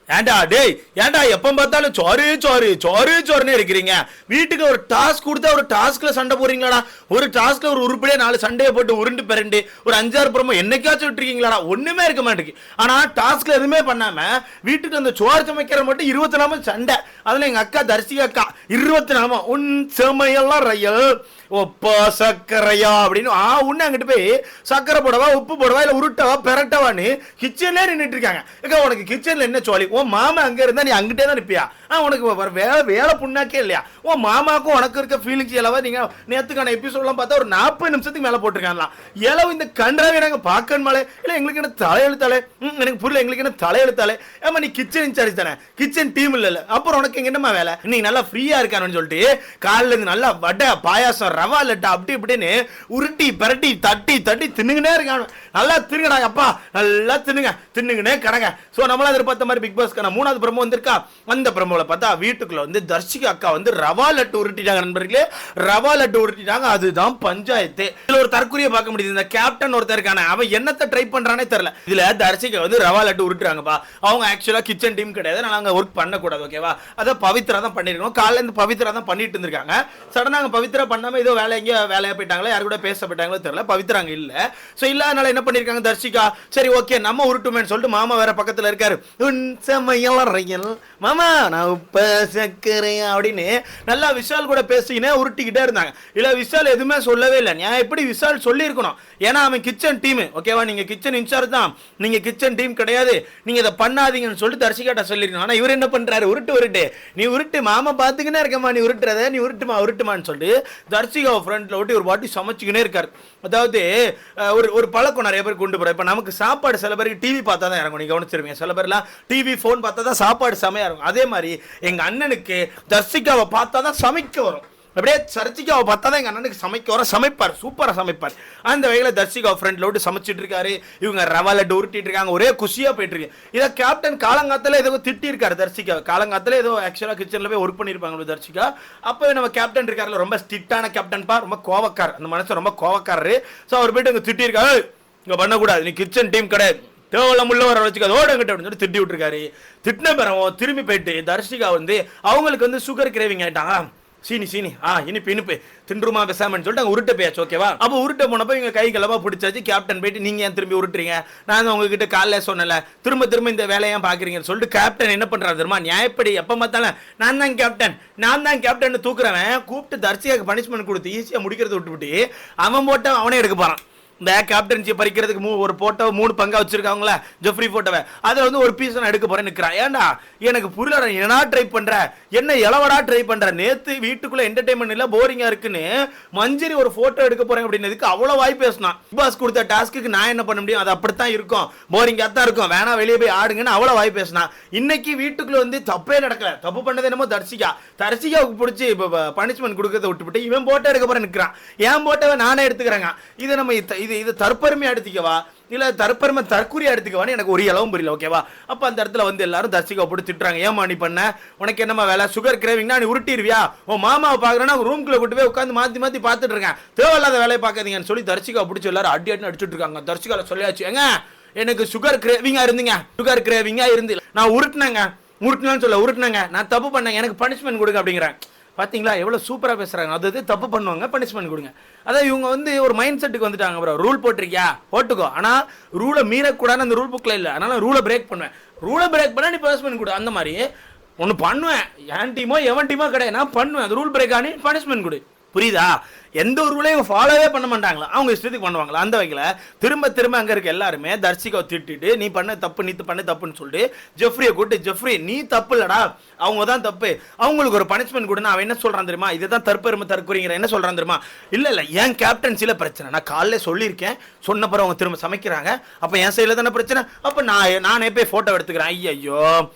ஏன்டா டேய், ஏன்டா எப்ப பார்த்தாலும் சாரு சாரு சாரு சாருன்னு இருக்கிறீங்க? வீட்டுக்கு ஒரு டாஸ்க் கொடுத்தா ஒரு டாஸ்க்ல சண்டை போறீங்களாடா? ஒரு டாஸ்க்ல ஒரு உருப்படியே 4 சண்டையை போட்டு உருண்டு பிறண்டு ஒரு 5-6 புறமோ என்னைக்காச்சும் விட்டுருக்கீங்களாடா? ஒண்ணுமே இருக்க மாட்டேங்குது. ஆனா டாஸ்க்ல எதுவுமே பண்ணாம வீட்டுக்கு அந்த சோறு சமைக்கிற மட்டும் 24 சண்டை. அதுல எங்க அக்கா தரிசிகா அக்கா 24 உன் செமையெல்லாம் ரயில் ஒப்பா சக்கரையா அப்படின்னு உன்ன அங்கிட்டு போய் சக்கரை போடவா, உப்பு போடவா, இல்ல உருட்டவா, பெரட்டவான்னு கிச்சன்ல நின்றுட்டு இருக்காங்க. உனக்கு கிச்சன்ல என்ன சோழி? உன் மாமா அங்க இருந்தா நீ அங்கிட்டே தான் நிப்பியா? உனக்கு வேலை புண்ணாக்கே இல்லையா? உன் மாமாக்கும் உனக்கு இருக்க ஃபீலிங்ஸ் எல்லாம் நீங்க நேத்துக்கான எபிசோட்லாம் பார்த்தா ஒரு 40 நிமிஷத்துக்கு மேல போட்டிருக்காங்களா? எலவு இந்த கன்றாவே நாங்க பார்க்கணுமாலே இல்ல எங்களுக்கு என்ன தலையெழுத்தாலே? எனக்கு புரியல, எங்களுக்கு என்ன தலையெழுத்தாலே? ஏமா நீ கிச்சன் இன்சார்ஜ் தானே, கிச்சன் டீம் இல்ல. அப்புறம் உனக்கு எங்க என்னமா வேலை? நீ நல்லா ஃப்ரீயா இருக்கானு சொல்லிட்டு காலைல இருந்து நல்லா வடை பாயாசம் ரவா லட்டா அப்படி இப்படின்னு உருட்டி பரட்டி தட்டி தட்டி தின்னுங்கனே இருக்கானு. நல்லா தின்னுங்கடா அப்பா, நல்லா தின்னுங்கனே கடங்க. சோ நம்மள எதிர்பார்த்த மாதிரி பிக் பாஸ்க்கான 3வது ப்ரோமோ வந்திருக்கா. அந்த ப்ரோமோல பார்த்தா வீட்டுக்குள்ள வந்து தர்ஷிகா அக்கா வந்து ரவா லட்டு உருட்டிட்டாங்க. நண்பர்களே, ரவா லட்டு உருட்டிட்டாங்க. அதுதான் பஞ்சாயத்து. இதுல ஒரு தற்கொலையை பார்க்க முடியுது. இந்த கேப்டன் ஒருத்தர் இருக்கானே, அவன் என்னத்தை ட்ரை பண்றானே தெரியல. இதுல தர்ஷிகா வந்து ரவா லட்டு உருட்டுறாங்கப்பா. அவங்க ஆக்சுவலா கிச்சன் டீம் கிடையாது, நாங்க ஒர்க் பண்ண கூடாது. ஓகேவா? அத பவித்ரா தான் பண்ணிருக்கோம். காலையில இருந்து பவித்ரா தான் பண்ணிட்டு இருந்திருக்காங்க. சடனா பவித்ரா பண்ணாம ஏதோ வேலையா போயிட்டாங்களா, யாரு கூட பேச போயிட்டாங்களோ தெரியல. பவித்ரா அங்க இல்ல. சோ இல்லாதனால என்ன பண்ணிருக்காங்க தர்ஷிகா, சரி ஓகே நம்ம உருட்டுமேன்னு சொல்லிட்டு மாமா வேற பக்கத்துல இருக்காரு. மாமா நான் உப்ப சக்கரையா அப்படின்னு நல்லா விஷால் கூட பேசிக்கினே உருட்டிக்கிட்டே இருந்தாங்க. இல்ல விஷால் எதுவுமே சொல்லவே இல்லை. நான் எப்படி விஷால் சொல்லி இருக்கணும்? ஏன்னா அவன் கிச்சன் டீம். ஓகேவா? நீங்க கிச்சன் இன்சார்ஜ் தான், நீங்க கிச்சன் டீம் கிடையாது, நீங்க இதை பண்ணாதீங்கன்னு சொல்லிட்டு தர்ஷிகாட்ட சொல்லிருக்கணும். ஆனா இவர் என்ன பண்றாரு, உருட்டு நீ உருட்டு, மாமா பாத்துக்கினே இருக்கமா, நீ உருட்டுறத நீ உருட்டுமான்னு சொல்லிட்டு தர்ஷிகா ஃப்ரண்ட்ல விட்டு ஒரு வாட்டி சமைச்சுக்கினே இருக்காரு. அதாவது ஒரு பழக்கம் நிறைய பேர் கொண்டு போற. இப்ப நமக்கு சாப்பாடு சில பேருக்கு டிவி பார்த்தா தான் இறங்கும், நீங்க கவனிச்சிருவீங்க. சில பேர்லாம் டிவி போன் பார்த்தா தான் சாப்பாடு செமையா இருக்கும். அதே மாதிரி எங்க அண்ணனுக்கு தர்ஷிகாவை பார்த்தா தான் சமைக்க வரும். அப்படியே தர்ஷிகாவை பார்த்தா தான் எங்க அண்ணனுக்கு சமைக்க வர, சமைப்பார், சூப்பரா சமைப்பார். அந்த வகையில தர்ஷிகா ஃப்ரெண்ட்ல விட்டு சமைச்சிட்டு இருக்காரு. இவங்க ரவா லட்டு உருட்டிட்டு இருக்காங்க. ஒரே குஷியா போயிட்டு இருக்கு. இதை கேப்டன் காலங்காத்துல ஏதோ திட்டி இருக்காரு தர்ஷிகா. காலங்காத்துல ஏதோ ஆக்சுவலா கிச்சன்ல போய் ஒர்க் பண்ணிருப்பாங்க தர்ஷிகா. அப்பவே நம்ம கேப்டன் இருக்காருல, ரொம்ப ஸ்ட்ரிக்டான கேப்டன் பா, ரொம்ப கோவக்கார். அந்த மனுஷன் ரொம்ப கோவக்காரரு. சோ அவர் போயிட்டு இங்க திட்டி இருக்காரு, இங்க பண்ணக்கூடாது, நீ கிச்சன் டீம் கிடையாது, தேவலாம் உள்ள வர வச்சுக்காது ஓடங்கிட்ட அப்படின்னு சொல்லி திட்டி விட்டுருக்காரு. திட்டின பிறகு திரும்பி போயிட்டு தர்ஷிகா வந்து அவங்களுக்கு வந்து சுகர் கிரேவிங் ஆயிட்டாங்க. சீனி இனிப்பு தின்றுமா பேசாமன்னு சொல்லிட்டு உருட்ட போயாச்சு. ஓகேவா? அப்போ உருட்ட போனப்போ இவங்க கை கிளம்பா பிடிச்சாச்சு. கேப்டன் போயிட்டு நீங்க ஏன் திரும்பி உருட்டுறீங்க, நான் உங்ககிட்ட காலைல சொன்னல, திரும்ப இந்த வேலையை பாக்குறீங்கன்னு சொல்லிட்டு கேப்டன் என்ன பண்றாரு தெரியுமா? நியாயப்படி எப்ப பார்த்தாலும் நான் தான் கேப்டன் தூக்குறவன் கூப்பிட்டு தர்ஷிகாக்கு பனிஷ்மெண்ட் கொடுத்து ஈஸியா முடிக்கிறத விட்டுவிட்டு அவன் போட்ட அவனே எடுக்க போறான். இந்த கேப்டன்சி பறிக்கிறதுக்கு ஒரு போட்டோ 3 பங்கா வச்சிருக்காங்களா ஜெஃப்ரி போட்டோவை, அதுல வந்து ஒரு பீஸ் நான் எடுக்க போறேன்னு நிக்கிறான். ஏன்டா எனக்கு புரியல, என்ன ட்ரை பண்ற, என்ன இளவடா ட்ரை பண்ற? நேத்து வீட்டுக்குள்ள என்டர்டைன்மெண்ட் இல்ல, போரிங்கா இருக்குன்னு மஞ்சரி ஒரு போட்டோ எடுக்க போறேன் அப்படின்னதுக்கு அவ்வளவு வாய் பேசினான். பாஸ் கொடுத்த டாஸ்க்கு நான் என்ன பண்ண முடியும், அது அப்படித்தான் இருக்கும், போரிங்கா தான் இருக்கும், வேணா வெளியே போய் ஆடுங்கன்னு அவ்வளவு வாய் பேசினான். இன்னைக்கு வீட்டுக்குள்ள வந்து தப்பே நடக்கல, தப்பு பண்ணது என்னமோ தர்ஷிகாவுக்கு பிடிச்சி பனிஷ்மெண்ட் கொடுக்கறத விட்டுவிட்டு இவன் போட்டோ எடுக்க போறேன் நிக்கிறான். ஏன் போட்டோவை நானே எடுத்துக்கிறேங்க. இதை நம்ம இது தற்பெருமையா எடுத்துக்கவா இல்ல தற்பெருமை தற்குறியா எடுத்துக்கவான்னு எனக்கு ஒரு அளவும் புரியல. ஓகேவா? அப்ப அந்த இடத்துல வந்து எல்லாரும் தர்ஷிகா போட்டு திட்டுறாங்க. ஏமா நீ பண்ண, உனக்கு என்னமா வேலை, சுகர் கிரேவிங்னா நீ உருட்டிடுவியா, உன் மாமாவை பாக்குறேன்னா ரூம்குள்ள கூட்டு போய் உட்காந்து மாத்தி பார்த்துட்டு இருக்கேன், தேவையில்லாத வேலையை பார்க்காதீங்கன்னு சொல்லி தர்ஷிகா பிடிச்சி எல்லாரும் அடின்னு அடிச்சுட்டு இருக்காங்க. தர்ஷிகா சொல்லியாச்சு, ஏங்க எனக்கு சுகர் கிரேவிங்கா இருந்து நான் உருட்டினேங்க, நான் தப்பு பண்ணேன், எனக்கு பனிஷ்மெண்ட் கொடுங்க அப்படிங்கிறேன். பாத்தீங்களா எவ்வளவு சூப்பரா பேசுறாங்க. அதாவது தப்பு பண்ணுவாங்க, பனிஷ்மெண்ட் கொடுங்க. அதாவது இவங்க வந்து ஒரு மைண்ட் செட்டுக்கு வந்துட்டாங்க. ப்ரோ ரூல் போட்டிருக்கியா போட்டுக்கோ, ஆனா ரூலை மீறக்கூடாது, அந்த ரூல் புக்ல இல்ல, அதனால ரூலை பிரேக் பண்ணுவேன், ரூலை பிரேக் பண்ணா நீ பனிஷ்மெண்ட் கொடு. அந்த மாதிரி ஒன்னு பண்ணுவேன், என் டீமோ எவன் டீமோ கிடையாது, நான் பண்ணுவேன், அது ரூல் பிரேக் ஆனி பனிஷ்மெண்ட் கொடு. புரியுதா? எந்த ஒரு ரூலையும் ஃபாலோவே பண்ண மாட்டாங்களா, அவங்க இஷ்டத்துக்கு பண்ணுவாங்களா. அந்த வகையில் திரும்ப அங்க இருக்க எல்லாருமே தர்ஷிகாவை திட்டிட்டு நீ பண்ண தப்புன்னு சொல்லிட்டு ஜெஃப்ரியை கூட்டு, ஜெஃப்ரி நீ தப்பு இல்லடா, அவங்க தான் தப்பு, அவங்களுக்கு ஒரு பனிஷ்மெண்ட் கொடுன்னு அவன் என்ன சொல்றான் தெரியுமா? இதுதான் தற்பெருமை தற்கொலைங்கிற என்ன சொல்றான் தெரியுமா? இல்ல என் கேப்டன்சில பிரச்சனை, நான் காலைல சொல்லியிருக்கேன், சொன்ன பிறகு அவங்க திரும்ப சமைக்கிறாங்க, அப்ப என் சைடுல தானே பிரச்சனை, அப்ப நானே போய் போட்டோ எடுத்துக்கிறேன். ஐயோ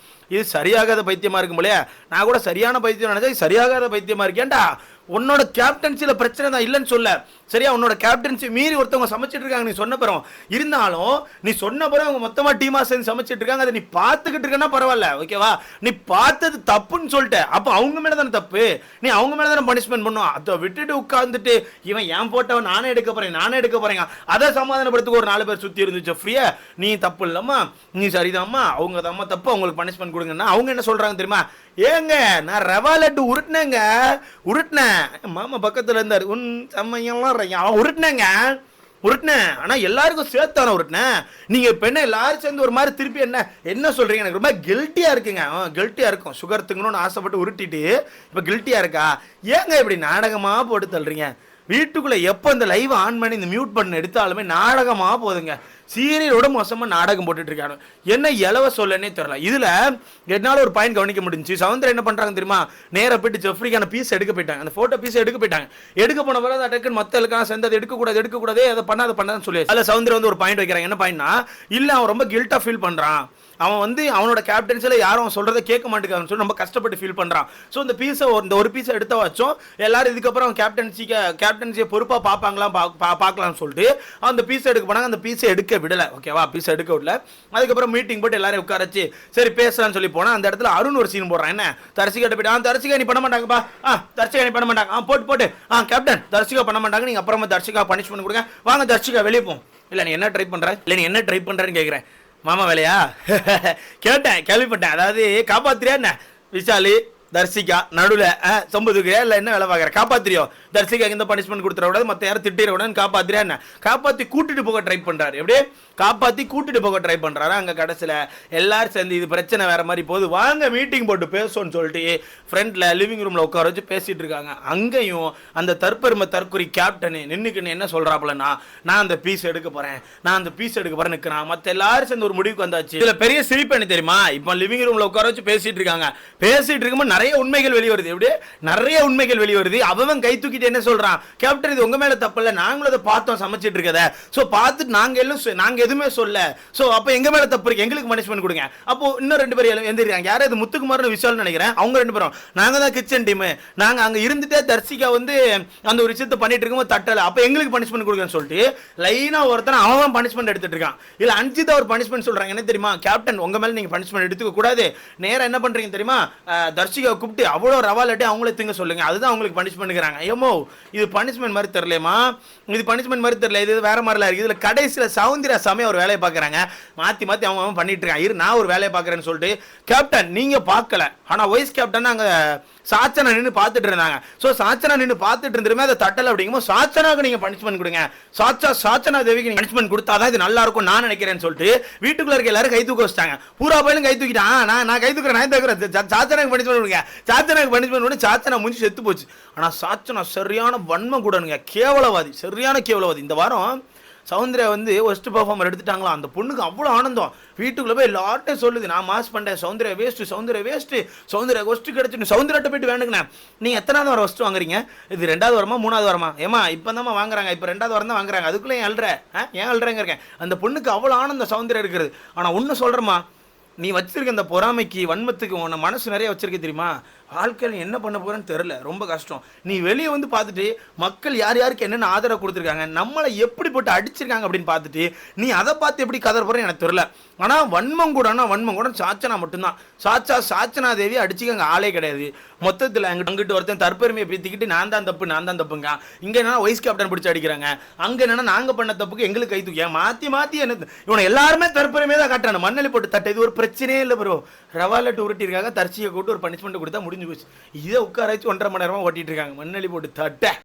இது சரியாகாத பைத்தியமா இருக்கும் போலயே, நான் கூட சரியான பைத்தியம் நினைச்சா சரியாகாத பைத்தியமா இருக்கேன்டா. உன்னோட கேப்டன்சில பிரச்சனை தான் இல்லைன்னு சொல்ல, சரியா? உன்னோட கேப்டன்சி மீறி ஒருத்தவங்க சமைச்சிட்டு இருக்காங்க நீ சொன்ன பிறகு. இருந்தாலும் நீ சொன்ன பிறகு அவங்க மொத்தமா டீமா சேர்ந்து சமைச்சிட்டு இருக்காங்க, அதை நீ பார்த்துக்கிட்டு இருக்கன்னா பரவாயில்ல, ஓகேவா? நீ பார்த்தது தப்புன்னு சொல்லிட்ட, அப்போ அவங்க மேல தானே தப்பு, நீ அவங்க மேல தானே பனிஷ்மெண்ட் பண்ணும். அதை விட்டுட்டு உட்கார்ந்துட்டு இவன் என் போட்டவன் நானே எடுக்க போறேன் அதை சமாதானப்படுத்துக்கு ஒரு 4 பேர் சுத்தி இருந்துச்சு ஃப்ரீயா. நீ தப்பு இல்லம்மா, நீ சரிதாம்மா, அவங்க தாம்மா தப்பு, அவங்களுக்கு பனிஷ்மெண்ட் கொடுங்கன்னா அவங்க என்ன சொல்றாங்க தெரியுமா? ஏங்க நான் ரவா லட்டு உருட்டினேன், மாமா பக்கத்துல இருந்தாரு, உன் செம்மையெல்லாம் உருட்டினேன், ஆனா எல்லாருக்கும் சேர்த்தான உருட்டினேன். நீங்க இப்ப என்ன எல்லாரும் சேர்ந்து ஒரு மாதிரி திருப்பி என்ன சொல்றீங்க? எனக்கு ரொம்ப கில்ட்டியா இருக்குங்க. கில்ட்டியா இருக்கும், சுகர் திங்கணும்னு ஆசைப்பட்டு உருட்டிட்டு இப்ப கில்ட்டியா இருக்கா? ஏங்க இப்படி நாடகமா போட்டு தள்ளுறீங்க? வீட்டுக்குள்ள எப்போ இந்த லைவ் ஆன் பண்ணி இந்த மியூட் பண்ண எடுத்தாலுமே நாடகமாக போகுதுங்க. சீரியலோட மோசமாக நாடகம் போட்டுட்டு இருக்காங்க. என்ன இலவ சொல்லனே தெரியல. இதில் என்னால் ஒரு பாயிண்ட் கவனிக்க முடிஞ்சு, சவுந்தரம் என்ன பண்ணுறாங்க தெரியுமா? நேராக போயிட்டு ஜெஃப்ரிக்கான பீஸ் எடுக்க போயிட்டாங்க, அந்த ஃபோட்டோ பீஸ் எடுக்க போயிட்டாங்க. எடுக்க போன பிறகு அடக்குன்னு மற்ற எல்லாம் சேர்ந்து அதை எடுக்கக்கூடாது அதை பண்ணாதுன்னு சொல்லி அதில் சவுந்தரம் வந்து ஒரு பாயிண்ட் வைக்கிறாங்க. என்ன பாயிண்ட்னா, இல்லை அவன் ரொம்ப கில்ட்டாக ஃபீல் பண்ணுறான், அவன் வந்து அவனோட கேப்டன்சியில் யாரும் அவன் சொல்கிறத கேட்க மாட்டேங்கிறான்னு சொல்லி ரொம்ப கஷ்டப்பட்டு ஃபீல் பண்ணுறான். ஸோ இந்த பீஸை இந்த ஒரு பீஸை எடுத்த வச்சோம் எல்லாரும் இதுக்கப்புறம் அவன் கேப்டன்சியை பொறுப்பாக பார்க்கலாம்னு சொல்லிட்டு அந்த பீஸை எடுக்க போனாங்க. அந்த பீஸை எடுக்க விடலை, ஓகேவா? பீஸை எடுக்க விடல. அதுக்கப்புறம் மீட்டிங் போட்டு எல்லாரும் உட்காரச்சு சரி பேசலாம்னு சொல்லி போனால் அந்த இடத்துல அருண் ஒரு சீன் போடுறான். என்ன தர்சிகா போயிட்டு தர்சிகா நீ பண்ண மாட்டாங்கப்பா, தர்சிகா நீ பண்ண மாட்டாங்க, போட்டு கேப்டன் தர்சிகா பண்ண மாட்டாங்க, நீங்கள் அப்புறமா தர்சிகா பனிஷ்மெண்ட் கொடுங்க, வாங்க தர்சிகா வெளியே போம். இல்லை நீ என்ன ட்ரை பண்ணுறேன்னு கேட்குறேன். மாமா வேலையா கேட்டேன், கேள்விப்பட்டேன். அதாவது காப்பாத்துறியா என்ன? விஷாலு தர்சிகா நடுவில் சொம்பதுக்கு இல்லை என்ன வேலை பார்க்குற? காப்பாத்திரியோ? தர்சிகாக்கு இந்த பனிஷ்மெண்ட் கொடுத்துடக்கூடாது, மற்ற யாரும் திட்டிடக்கூடாதுன்னு காப்பாத்திரியா என்ன? காப்பாற்றி கூட்டிட்டு போக ட்ரை பண்ணுறாரு. எப்படியே காப்பாற்றி கூட்டிட்டு போக ட்ரை பண்ணுறாரு. அங்கே கடைசியில் எல்லாரும் சேர்ந்து இது பிரச்சனை வேற மாதிரி போகுது, வாங்க மீட்டிங் போட்டு பேசணும்னு சொல்லிட்டு ஃப்ரண்ட்ல லிவிங் ரூமில் உட்கார வச்சு பேசிட்டு இருக்காங்க. அங்கேயும் அந்த தற்கொலை கேப்டனு நின்றுக்குன்னு என்ன சொல்கிறாப்புலன்னா, நான் அந்த பீஸ் எடுக்க போகிறேன் நிற்கிறான். மற்ற எல்லாரும் சேர்ந்து ஒரு முடிவுக்கு வந்தாச்சு. இதில் பெரிய சிரிப்பு என்ன தெரியுமா? இப்போ லிவிங் ரூமில் உட்கார வச்சு பேசிட்டு இருக்கும்போது நிறைய உண்மைகள் வெளிவருது. எப்படி நிறைய உண்மைகள் வெளிவருது. அவன் கை தூக்கிட்டு என்ன சொல்றான்? கேப்டன் இது உங்க மேல தப்பு இல்ல, நாங்களும் அதை பார்த்தோம் சமைச்சிட்டு இருக்கத. சோ பார்த்துட்டு நாங்க எதுவுமே சொல்ல. சோ அப்ப எங்க மேல தப்பு இருக்கு, எங்களுக்கு பனிஷ்மெண்ட் கொடுங்க. அப்போ இன்னும் 2 பேர் எந்திரிக்காங்க. யாரோ இது முத்துக்குமார்னு விஷால் நினைக்கிறேன். அவங்க 2 பேரும் நாங்க தான் கிச்சன் டீம், நாங்க அங்க இருந்துட்டே தர்சிகா வந்து அந்த ஒரு விஷயத்தை பண்ணிட்டு இருக்கும்போது தட்டல, அப்ப எங்களுக்கு பனிஷ்மெண்ட் கொடுங்கன்னு சொல்லிட்டு லைனா ஒருத்தன் அவன் பனிஷ்மெண்ட் எடுத்துட்டு இருக்கான். இல்ல அஞ்சிதா ஒரு பனிஷ்மெண்ட் சொல்றாங்க. என்ன தெரியுமா? கேப்டன் உங்க மேல நீங்க பனிஷ்மெண்ட் எடுத்துக்க கூடாது, நேரா என்ன பண்றீங்க தெரியுமா? தர்சிகா கூப்பிட்டு அவ்வளோ ரவா லட்டு அவங்களே திங்க சொல்லுங்க, அதுதான் அவங்களுக்கு பனிஷ்மெண்ட்ங்கிறாங்க. ஏமோ இது பனிஷ்மெண்ட் மாதிரி தெரியலமா, இது பனிஷ்மெண்ட் மாதிரி தெரியல, இது வேற மாதிரிலாம் இருக்கு. இதுல கடைசியில் சவுந்தரா சமயம் ஒரு வேலையை பார்க்குறாங்க, மாற்றி அவங்க பண்ணிட்டு இருக்காங்க. நான் ஒரு வேலையை பார்க்குறேன்னு சொல்லிட்டு கேப்டன் நீங்க பார்க்கல, ஆனா வைஸ் கேப்டன் அங்கே சாச்சனா நின்று பார்த்துட்டு இருந்தாங்க. ஸோ சாச்சனா நின்று பார்த்துட்டு இருந்துருமே அதை தட்டல. அப்படிங்கும்போது சாச்சனாவுக்கு நீங்க பனிஷ்மெண்ட் கொடுங்க, சாச்சனா தேவிக்கு நீங்க பனிஷ்மெண்ட் கொடுத்தாதான் இது நல்லா இருக்கும் நான் நினைக்கிறேன்னு சொல்லிட்டு வீட்டுக்குள்ள இருக்க எல்லாரும் கை தூக்க வச்சிட்டாங்க. பூரா பயிலும் கை தூக்கிட்டான். நான் கை தூக்குறேன், சாச்சனாக்கு பனிஷ்மெண்ட் கொடுங்க, சாச்சனாக்கு பனிஷ்மெண்ட் பண்ணி சாச்சனா முடிஞ்சு செத்து போச்சு. ஆனா சாச்சனா சரியான வன்மம் கூடனுங்க, கேவலவாதி, சரியான கேவலவாதி. இந்த வாரம் சவுந்தர்யா வந்து ஒஸ்ட் பர்ஃபார்மர் எடுத்துட்டாங்களா, அந்த பொண்ணுக்கு அவ்வளோ ஆனந்தம். வீட்டுக்குள்ள போய் எல்லார்ட்டையும் சொல்லுது, நான் மாஸ் பண்ணேன், சவுந்தர்யா வேஸ்ட், சவுந்தர்யா ஒஸ்ட் கிடைச்சு. சவுந்தர்யாட்ட போயிட்டு வேணுங்கண்ணே, நீங்க எத்தனாவது வாரம் ஒஸ்ட் வாங்குறீங்க? இது 2வது வாரமா 3வது வாரமா? ஏமா இப்போ தான் வாங்குறாங்க, இப்போ 2வது வாரம் தான் வாங்குறாங்க, அதுக்குள்ளே ஏன் அல்றேங்க இருக்கேன். அந்த பொண்ணுக்கு அவ்வளோ ஆனந்தம் சவுந்தர்யா இருக்கிறது. ஆனால் ஒன்று சொல்கிறேம்மா, நீ வச்சிருக்க இந்த பொறாமைக்கு வன்மத்துக்கு உன்னை மனசு நிறைய வச்சிருக்க தெரியுமா? வாழ்க்கையில் என்ன பண்ண போறேன்னு தெரியல, ரொம்ப கஷ்டம். நீ வெளியே வந்து பார்த்துட்டு மக்கள் யாருக்கு என்னென்ன ஆதரவு கொடுத்துருக்காங்க, நம்மளை எப்படி போட்டு அடிச்சிருக்காங்க அப்படின்னு பார்த்துட்டு நீ அதை பார்த்து எப்படி கதற போறேன்னு எனக்கு தெரியல. ஆனால் வன்மம் கூட சாச்சனா மட்டும்தான். சாச்சனா தேவி அடிச்சுக்க ஆளே கிடையாது. மொத்தத்தில் அங்கிட்டு ஒருத்தன் தற்பெருமையை பீத்திக்கிட்டு நான் தான் தப்புங்க. இங்கே என்னன்னா வைஸ் கேப்டன் பிடிச்சி அடிக்கிறாங்க, அங்கே என்னன்னா நாங்கள் பண்ண தப்புக்கு எங்களுக்கு கை தூக்கியா மாற்றி என்ன இவனை எல்லாருமே தற்பெருமையை தான் காட்டுறாங்க. மண்ணலி போட்டு தட்ட இது ஒரு பிரச்சனையே இல்லை ப்ரோ. ரவா லட்டு உருட்டிருக்காங்க, தர்ச்சியை கூட்டு ஒரு பனிஷ்மெண்ட் கொடுத்தா முடிஞ்சு போச்சு. இதை உட்கார வச்சு 1.5 மணி நேரமா ஓட்டிட்டு இருக்காங்க, மண்ணலி போட்டு தட்ட.